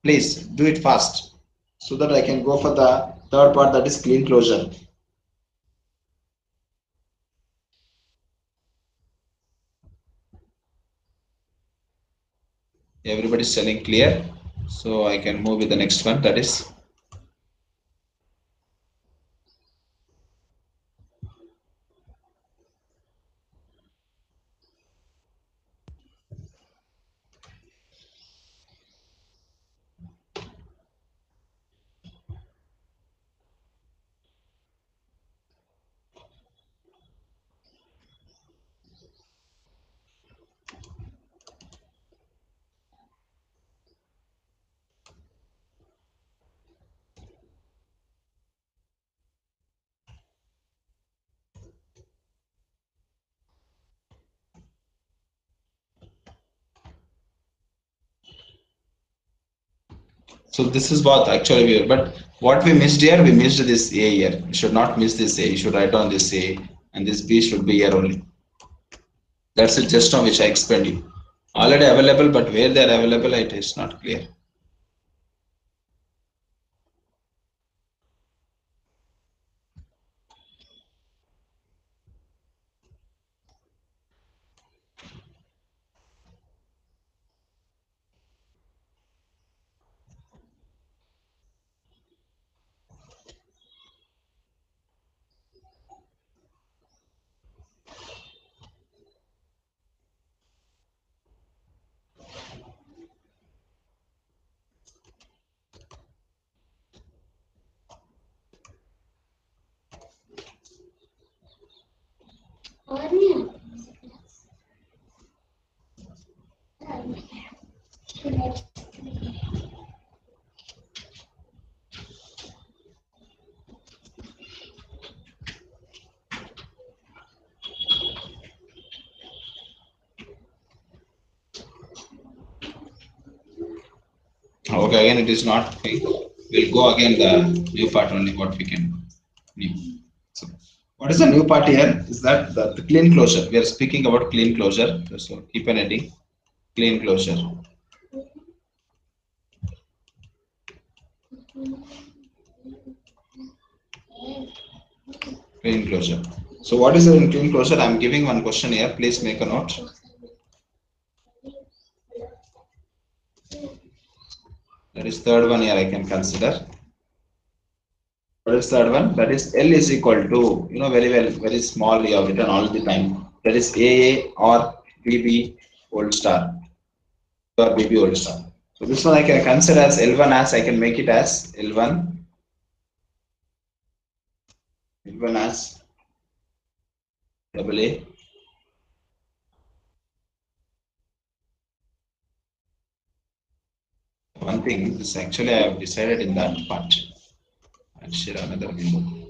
Please do it fast so that I can go for the third part, that is clean closure. Everybody is telling clear, so I can move with the next one, that is So this is what actually we are. But what we missed here, we missed this A here. You should not miss this A. You should write down this A, and this B should be here only. That's it, just now which I explained you. Already available, but where they are available, it is not clear. Okay, again it is not okay. We'll go again the new part only what we can new. So what is the new part here? Is that the clean closure? We are speaking about clean closure. So keep an heading. Clean closure. Clean closure. So what is the clean closure? I am giving one question here. Please make a note. That is third one here I can consider. What is third one? That is L is equal to, you know very well, very small you have written all the time. That is AA or BB old star or BB old star. So this one I can consider as L1 as I can make it as L1 as AA one thing, this actually I have decided in that part. I'll share another window.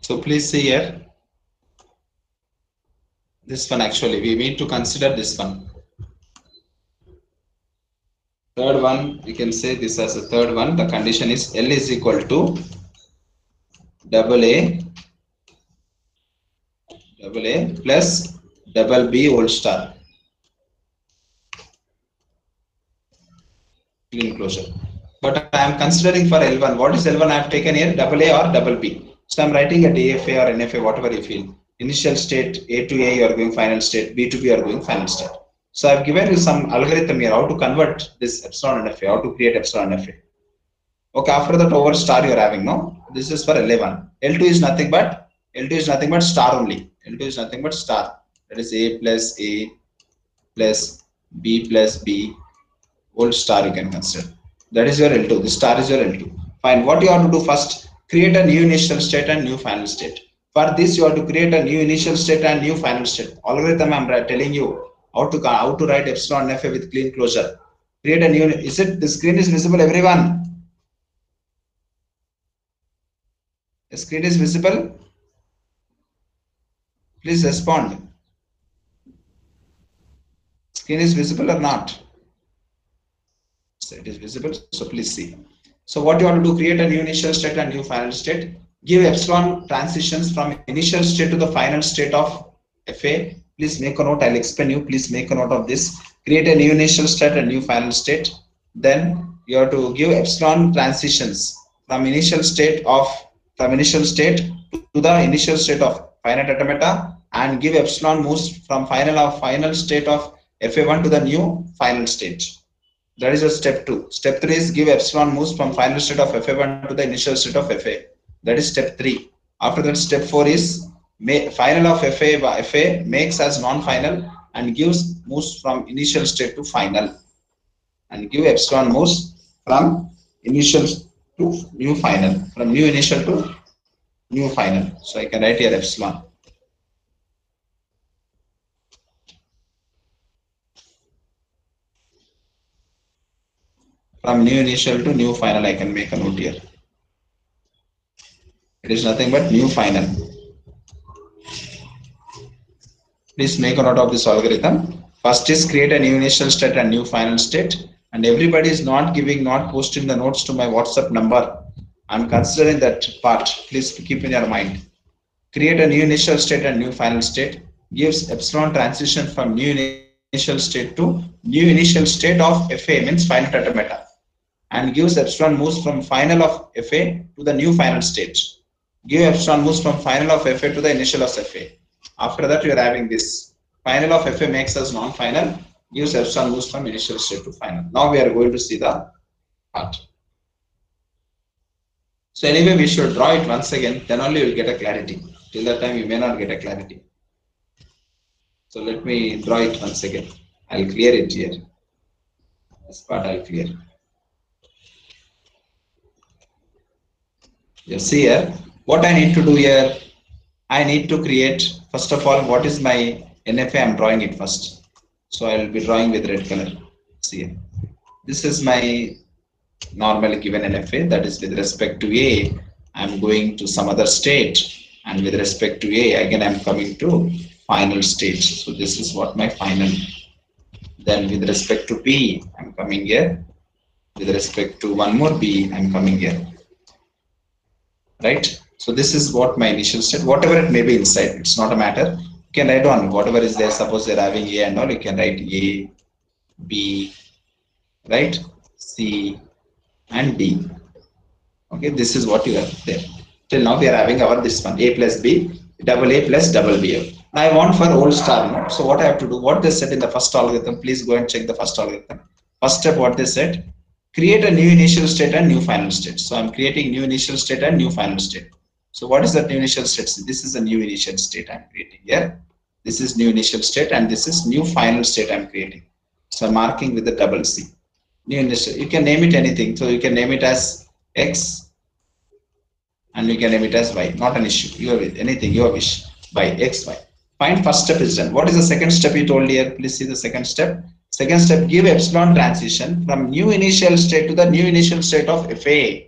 So please see here. This one actually, we need to consider this one. Third one, we can say this as a third one. The condition is L is equal to AA plus BB whole star. Clean closure. But I am considering for L1. What is L1 I have taken here? AA or BB. So I'm writing a DFA or NFA, whatever you feel. Initial state, A to A, you are going final state, B to B, you are going final state. So I've given you some algorithm here, how to convert this epsilon NFA, how to create epsilon NFA. Okay, after that over star you are having, no? This is for L1. L2 is nothing but star only. L2 is nothing but star. That is A plus B plus B whole star you can consider. That is your L2. The star is your L2. Fine. What you have to do first? Create a new initial state and new final state. For this, you have to create a new initial state and new final state. Algorithm I'm telling you how to write epsilon NFA with clean closure. Create a new. Is it the screen is visible, everyone? The screen is visible. Please respond. Screen is visible or not? So it is visible. So please see. So what you have to do, create a new initial state and new final state. Give epsilon transitions from initial state to the final state of FA. Please make a note. I'll explain you. Please make a note of this. Create a new initial state and new final state. Then you have to give epsilon transitions from initial state to the initial state of finite automata, and give epsilon moves from final state of FA1 to the new final state. That is a step 2. Step 3 is give epsilon moves from final state of FA1 to the initial state of FA. That is step 3. After that, step 4 is final of FA makes as non-final and gives moves from initial state to final, and give epsilon moves from initial to new final, from new initial to new final. So I can write here epsilon. From new initial to new final, I can make a note here. It is nothing but new final. Please make a note of this algorithm. First is create a new initial state and new final state. And everybody is not posting the notes to my WhatsApp number. I'm considering that part. Please keep in your mind. Create a new initial state and new final state. Gives epsilon transition from new initial state to new initial state of FA, means finite automata, and gives epsilon moves from final of FA to the new final state. Give epsilon moves from final of FA to the initial of FA. After that, you are having this final of FA makes us non-final, gives epsilon moves from initial state to final. Now we are going to see the part. So anyway, we should draw it once again, then only you will get a clarity. Till that time, you may not get a clarity. So let me draw it once again. I'll clear it here. This part I'll clear. You see here, what I need to do here, I need to create, first of all, what is my NFA? I'm drawing it first. So I will be drawing with red color. See here. This is my normally given NFA, that is with respect to A, I'm going to some other state, and with respect to A, again I'm coming to final state. So this is what my final. Then with respect to B, I'm coming here. With respect to one more B, I'm coming here. Right? So this is what my initial state, whatever it may be inside, it's not a matter. You can write on whatever is there. Suppose they're having A and all, you can write A, B, right? C and D. Okay, this is what you have there. Till now we are having our this one, A plus B, double A plus double B. I want for whole star, no? So what I have to do, what they said in the first algorithm, please go and check the first algorithm. First step, what they said, create a new initial state and new final state. So I'm creating new initial state and new final state. So what is that new initial state? This is a new initial state I'm creating here. This is new initial state and this is new final state I'm creating. So I'm marking with the double C. New initial, you can name it anything. So you can name it as X and you can name it as Y. Not an issue. You have anything you wish by X, Y. Fine, first step is done. What is the second step you told here? Please see the second step. Second step, give epsilon transition from new initial state to the new initial state of FA.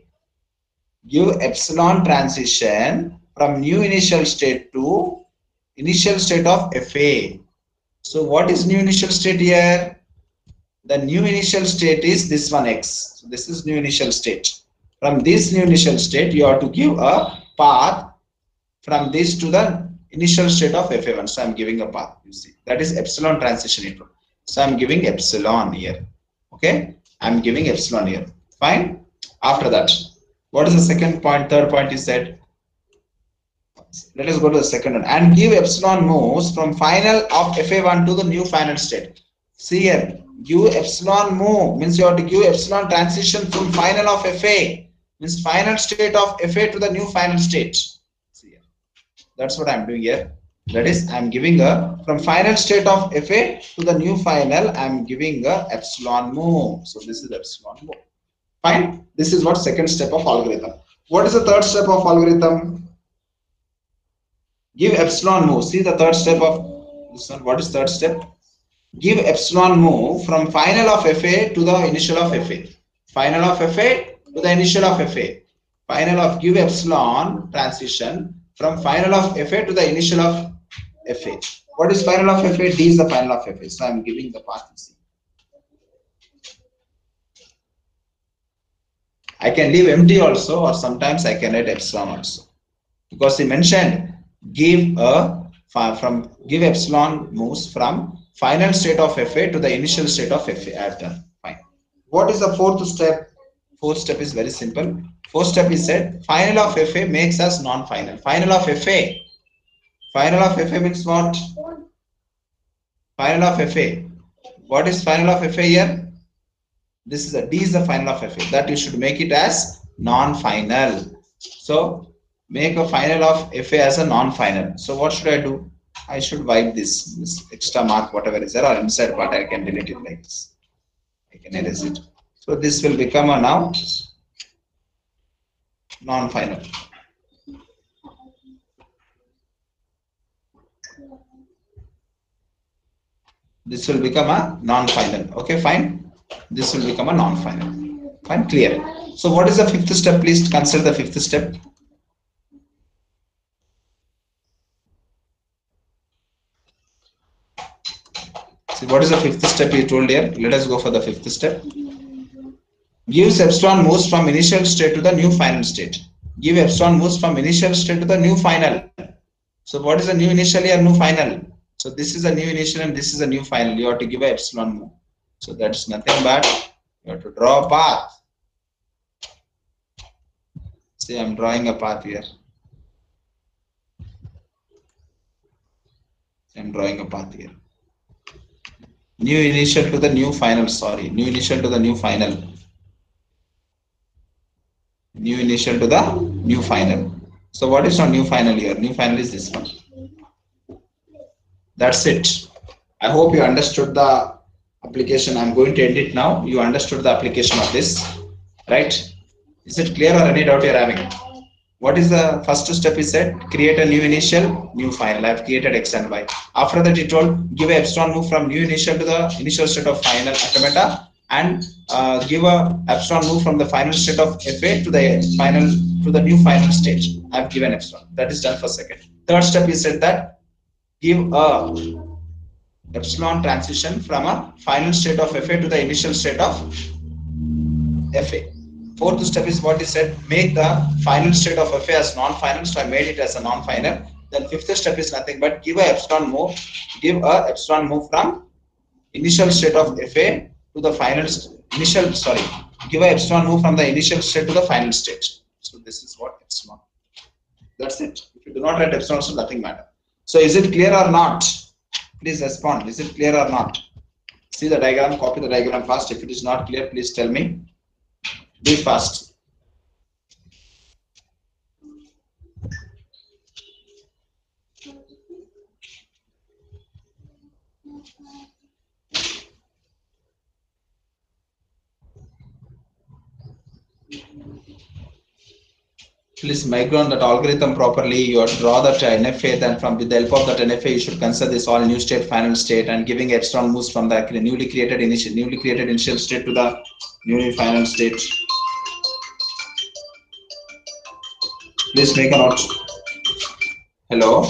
Give epsilon transition from new initial state to initial state of FA. So what is new initial state here? The new initial state is this one X. So this is new initial state. From this new initial state, you have to give a path from this to the initial state of FA1. So I'm giving a path, you see. That is epsilon transition. So I'm giving epsilon here. Okay? I'm giving epsilon here. Fine? After that, what is the second point? Third point is that, let us go to the second one. And give epsilon moves from final of FA1 to the new final state. See here, give epsilon move means you have to give epsilon transition from final of FA, means final state of FA to the new final state. See here. That's what I'm doing here. That is, I'm giving a from final state of FA to the new final, I'm giving a epsilon move. So this is epsilon move. Fine. This is what second step of algorithm. What is the third step of algorithm? Give epsilon move. See the third step of this one. What is third step? Give epsilon move from final of FA to the initial of FA. Final of FA to the initial of FA. Final of give epsilon transition from final of FA to the initial of FA. What is final of FA? D is the final of FA. So I'm giving the path. I can leave empty also, or sometimes I can write epsilon also, because he mentioned give epsilon moves from final state of FA to the initial state of FA. I have done. Fine. What is the fourth step? Fourth step is very simple. Fourth step is said final of FA makes us non-final. Final of FA. Final of FA means what? Final of FA. What is final of FA here? This is D is the final of FA. That you should make it as non-final. So make a final of FA as a non-final. So what should I do? I should wipe this extra mark, whatever is there, or inside part I can delete it like this. I can erase it. So this will become a now non-final. This will become a non-final. Okay, fine. This will become a non-final. Fine, clear. So what is the fifth step? Please consider the fifth step. See, what is the fifth step he told here? Let us go for the fifth step. Gives epsilon moves from initial state to the new final state. Give epsilon moves from initial state to the new final. So what is the new initial here? New final. So this is a new initial and this is a new final. You have to give a epsilon move. So that's nothing but you have to draw a path. See, I'm drawing a path here. I'm drawing a path here. New initial to the new final. Sorry, new initial to the new final. New initial to the new final. So what is our new final here? New final is this one. That's it. I hope you understood the application. I'm going to end it now. You understood the application of this, right? Is it clear or any doubt you're having? What is the first step? He said create a new initial, new final. I've created X and Y. After that, he told give a epsilon move from new initial to the initial state of final automata, and give a epsilon move from the final state of FA to the final to the new final state. I've given epsilon. That is done for second. Third step, he said that give a epsilon transition from a final state of FA to the initial state of FA. Fourth step is what he said, make the final state of FA as non-final. So I made it as a non-final. Then fifth step is nothing but give a epsilon move, from initial state of FA to the final give a epsilon move from the initial state to the final state. So this is what epsilon. That's it. If you do not write epsilon, so nothing matter. So is it clear or not? Please respond. Is it clear or not? See the diagram, copy the diagram fast. If it is not clear, please tell me. Do it fast. Please migrate that algorithm properly. You have to draw that NFA. Then with the help of that NFA, you should consider this all new state, final state, and giving epsilon moves from the newly created initial state to the new final state. Please make a note. Hello,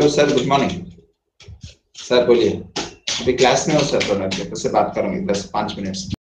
sir. Good morning, sir. बोलिए. अभी class में हो sir, थोड़ा से बात करूँगी 10-5 minute.